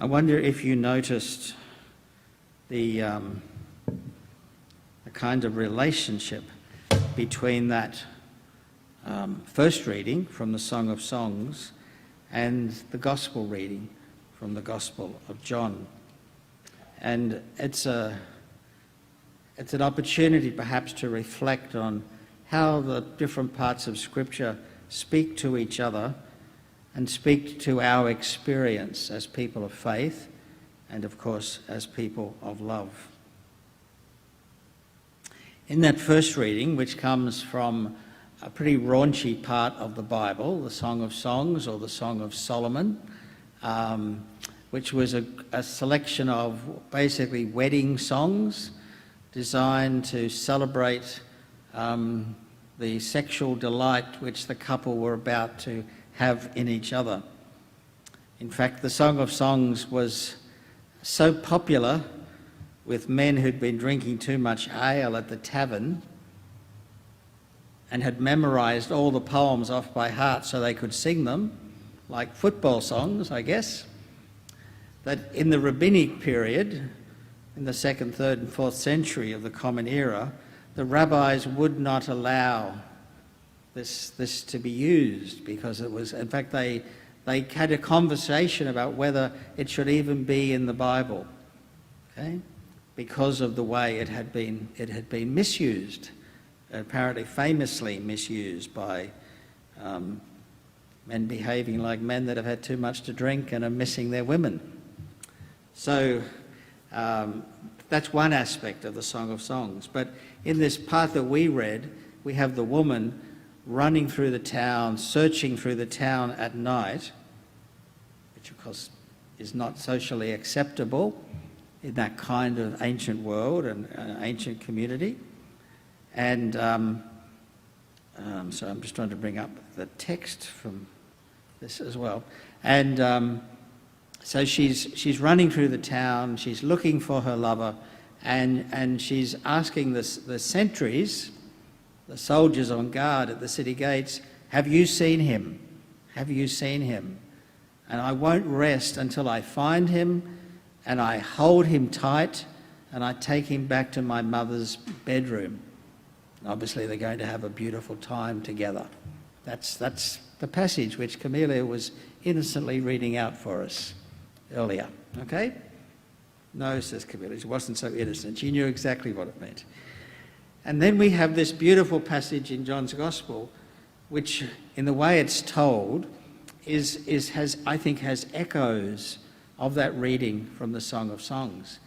I wonder if you noticed the kind of relationship between that first reading from the Song of Songs and the Gospel reading from the Gospel of John. And it's an opportunity perhaps to reflect on how the different parts of Scripture speak to each other and speak to our experience as people of faith and, of course, as people of love. In that first reading, which comes from a pretty raunchy part of the Bible, the Song of Songs or the Song of Solomon, which was a selection of basically wedding songs designed to celebrate the sexual delight which the couple were about to have in each other. In fact, the Song of Songs was so popular with men who'd been drinking too much ale at the tavern and had memorised all the poems off by heart so they could sing them, like football songs, I guess, that in the rabbinic period, in the 2nd, 3rd and 4th century of the Common Era, the rabbis would not allow this to be used because it was, in fact, they had a conversation about whether it should even be in the Bible, okay? Because of the way it had been misused, apparently famously misused by men behaving like men that have had too much to drink and are missing their women. So that's one aspect of the Song of Songs. But in this part that we read, we have the woman running through the town, searching through the town at night, which of course is not socially acceptable in that kind of ancient world and ancient community. And so I'm just trying to bring up the text from this as well. And so she's running through the town, she's looking for her lover, and she's asking the sentries, the soldiers on guard at the city gates, have you seen him? Have you seen him? And I won't rest until I find him and I hold him tight and I take him back to my mother's bedroom. And obviously they're going to have a beautiful time together. That's the passage which Camelia was innocently reading out for us earlier, okay? No, says Camelia, she wasn't so innocent. She knew exactly what it meant. And then we have this beautiful passage in John's Gospel, which, in the way it's told, I think has echoes of that reading from the Song of Songs.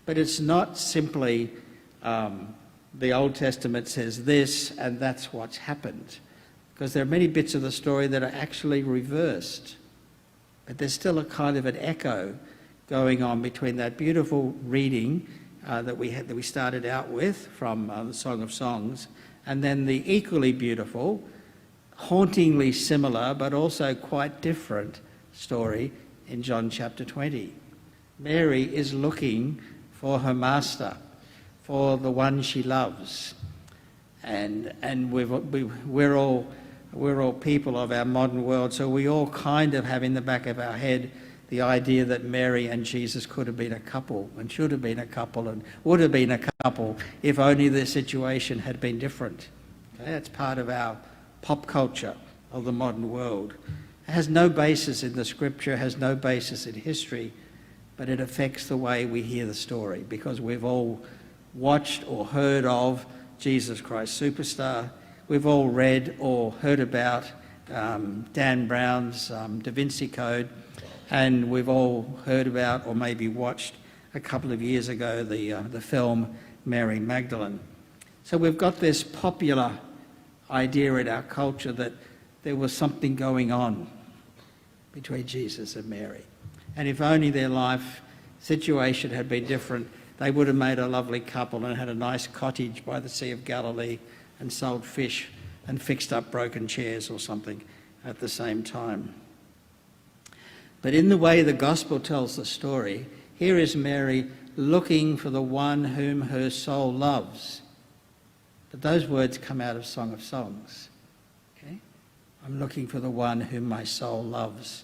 But it's not simply the Old Testament says this and that's what's happened, because there are many bits of the story that are actually reversed. But there's still a kind of an echo going on between that beautiful reading that we started out with from the Song of Songs, and then the equally beautiful, hauntingly similar, but also quite different story in John chapter 20. Mary is looking for her master, for the one she loves, and we're all people of our modern world, so we all kind of have in the back of our head the idea that Mary and Jesus could have been a couple and should have been a couple and would have been a couple if only the situation had been different. Okay? That's part of our pop culture of the modern world. It has no basis in the Scripture, has no basis in history, but it affects the way we hear the story because we've all watched or heard of Jesus Christ Superstar. We've all read or heard about Dan Brown's Da Vinci Code, and we've all heard about or maybe watched a couple of years ago the film Mary Magdalene. So we've got this popular idea in our culture that there was something going on between Jesus and Mary. And if only their life situation had been different, they would have made a lovely couple and had a nice cottage by the Sea of Galilee and sold fish and fixed up broken chairs or something at the same time. But in the way the Gospel tells the story, here is Mary looking for the one whom her soul loves. But those words come out of Song of Songs. Okay? I'm looking for the one whom my soul loves.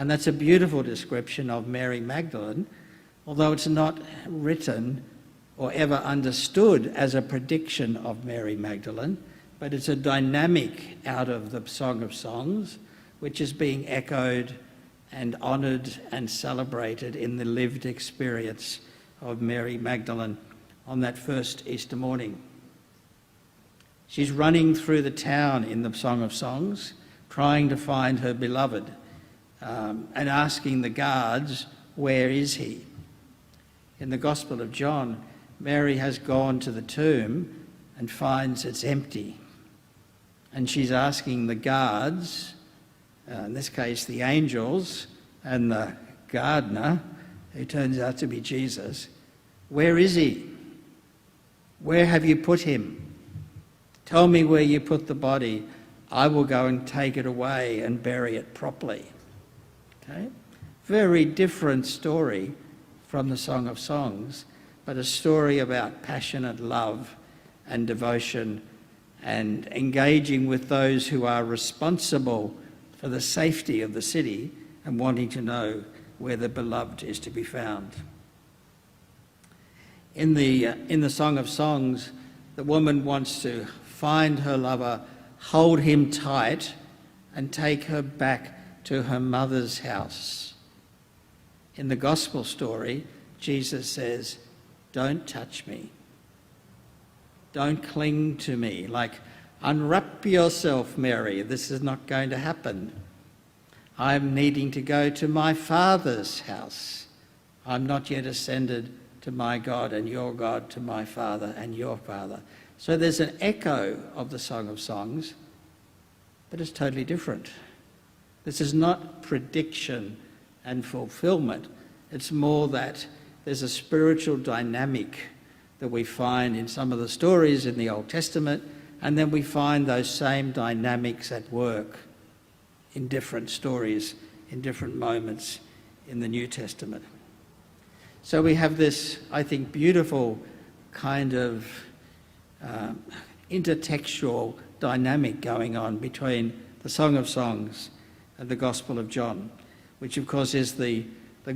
And that's a beautiful description of Mary Magdalene, although it's not written or ever understood as a prediction of Mary Magdalene, but it's a dynamic out of the Song of Songs, which is being echoed and honoured and celebrated in the lived experience of Mary Magdalene on that first Easter morning. She's running through the town in the Song of Songs, trying to find her beloved, and asking the guards, "Where is he?" In the Gospel of John, Mary has gone to the tomb and finds it's empty. And she's asking the guards, in this case the angels and the gardener, who turns out to be Jesus, "Where is he? Where have you put him? Tell me where you put the body. I will go and take it away and bury it properly." Okay? Very different story from the Song of Songs, but a story about passionate love and devotion and engaging with those who are responsible for the safety of the city and wanting to know where the beloved is to be found. In the Song of Songs, the woman wants to find her lover, hold him tight, and take her back to her mother's house. In the Gospel story, Jesus says, "Don't touch me. Don't cling to me." Like, unwrap yourself, Mary. This is not going to happen. I'm needing to go to my Father's house. I'm not yet ascended to my God and your God, to my Father and your Father. So there's an echo of the Song of Songs, but it's totally different. This is not prediction and fulfillment. It's more that there's a spiritual dynamic that we find in some of the stories in the Old Testament, and then we find those same dynamics at work in different stories, in different moments in the New Testament. So we have this, I think, beautiful kind of intertextual dynamic going on between the Song of Songs and the Gospel of John, which of course is the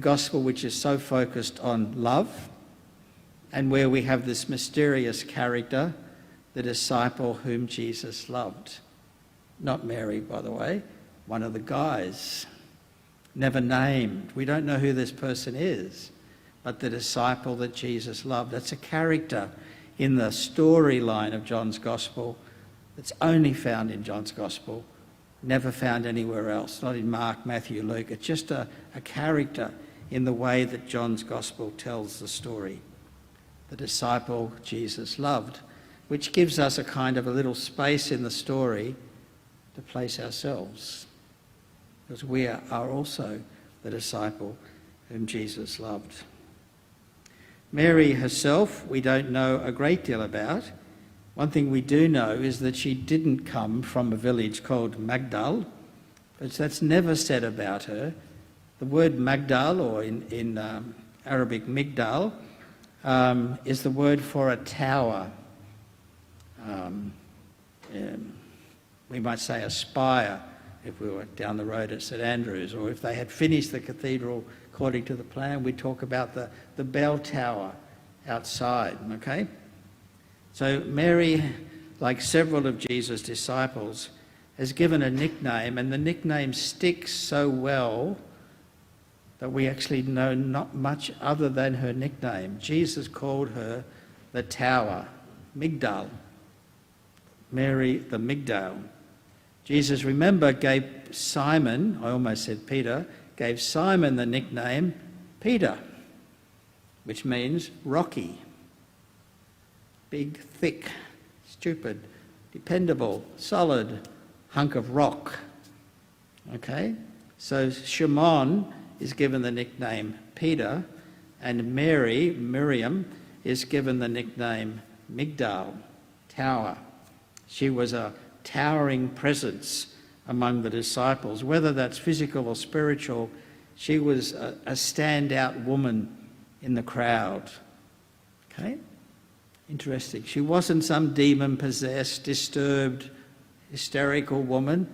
Gospel which is so focused on love, and where we have this mysterious character, the disciple whom Jesus loved. Not Mary, by the way, one of the guys, never named. We don't know who this person is, but the disciple that Jesus loved. That's a character in the storyline of John's Gospel that's only found in John's Gospel, never found anywhere else, not in Mark, Matthew, Luke. It's just a character in the way that John's Gospel tells the story. The disciple Jesus loved, which gives us a kind of a little space in the story to place ourselves, because we are also the disciple whom Jesus loved. Mary herself, we don't know a great deal about. One thing we do know is that she didn't come from a village called Magdal, but that's never said about her. The word Magdal, or in Arabic Migdal, is the word for a tower. We might say a spire if we were down the road at St Andrews, or if they had finished the cathedral according to the plan, we'd talk about the bell tower outside, okay? So Mary, like several of Jesus' disciples, has given a nickname, and the nickname sticks so well that we actually know not much other than her nickname. Jesus called her the Tower, Migdal. Mary the Migdal. Jesus, remember, gave Simon, I almost said Peter, gave Simon the nickname Peter, which means rocky. Big, thick, stupid, dependable, solid hunk of rock. Okay? So Shimon is given the nickname Peter, and Mary, Miriam, is given the nickname Migdal, tower. She was a towering presence among the disciples, whether that's physical or spiritual. She was a standout woman in the crowd. Okay? Interesting. She wasn't some demon-possessed, disturbed, hysterical woman.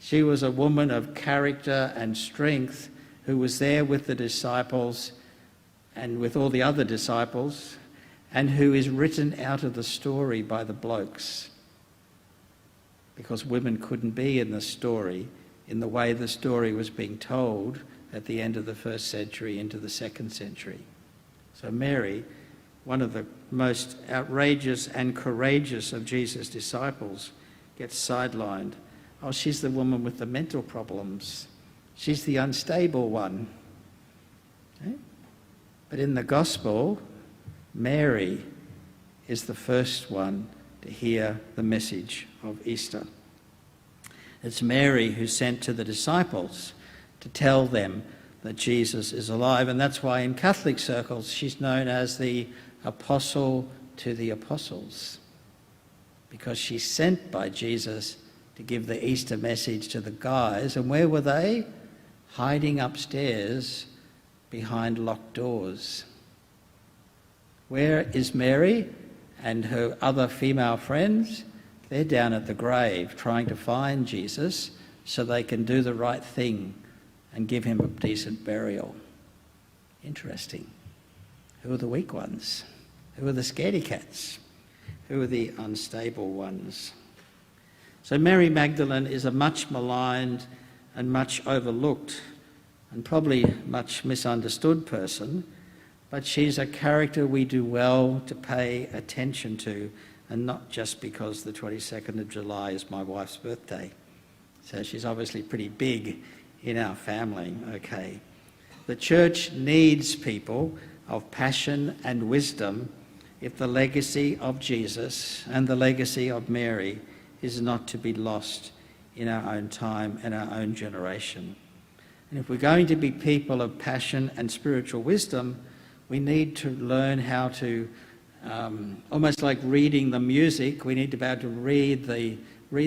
She was a woman of character and strength who was there with the disciples and with all the other disciples, and who is written out of the story by the blokes, because women couldn't be in the story in the way the story was being told at the end of the 1st century into the 2nd century. So Mary, one of the most outrageous and courageous of Jesus' disciples, gets sidelined. Oh, she's the woman with the mental problems. She's the unstable one. Okay? But in the gospel, Mary is the first one to hear the message of Easter. It's Mary who's sent to the disciples to tell them that Jesus is alive, and that's why in Catholic circles she's known as the Apostle to the Apostles, because she's sent by Jesus to give the Easter message to the guys. And where were they? Hiding upstairs behind locked doors. Where is Mary and her other female friends? They're down at the grave trying to find Jesus so they can do the right thing and give him a decent burial. Interesting. Who are the weak ones? Who are the scaredy cats? Who are the unstable ones? So Mary Magdalene is a much maligned and much overlooked and probably much misunderstood person, but she's a character we do well to pay attention to, and not just because the 22nd of July is my wife's birthday. So she's obviously pretty big in our family, okay. The church needs people of passion and wisdom if the legacy of Jesus and the legacy of Mary is not to be lost in our own time and our own generation. And if we're going to be people of passion and spiritual wisdom, we need to learn how to, almost like reading the music, we need to be able to read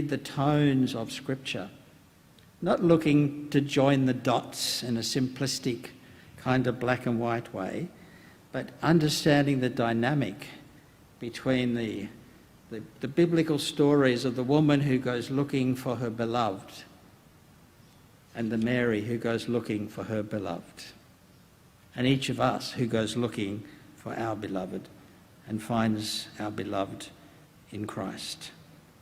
the tones of Scripture. Not looking to join the dots in a simplistic kind of black and white way, but understanding the dynamic between the biblical stories of the woman who goes looking for her beloved and the Mary who goes looking for her beloved, and each of us who goes looking for our beloved and finds our beloved in Christ.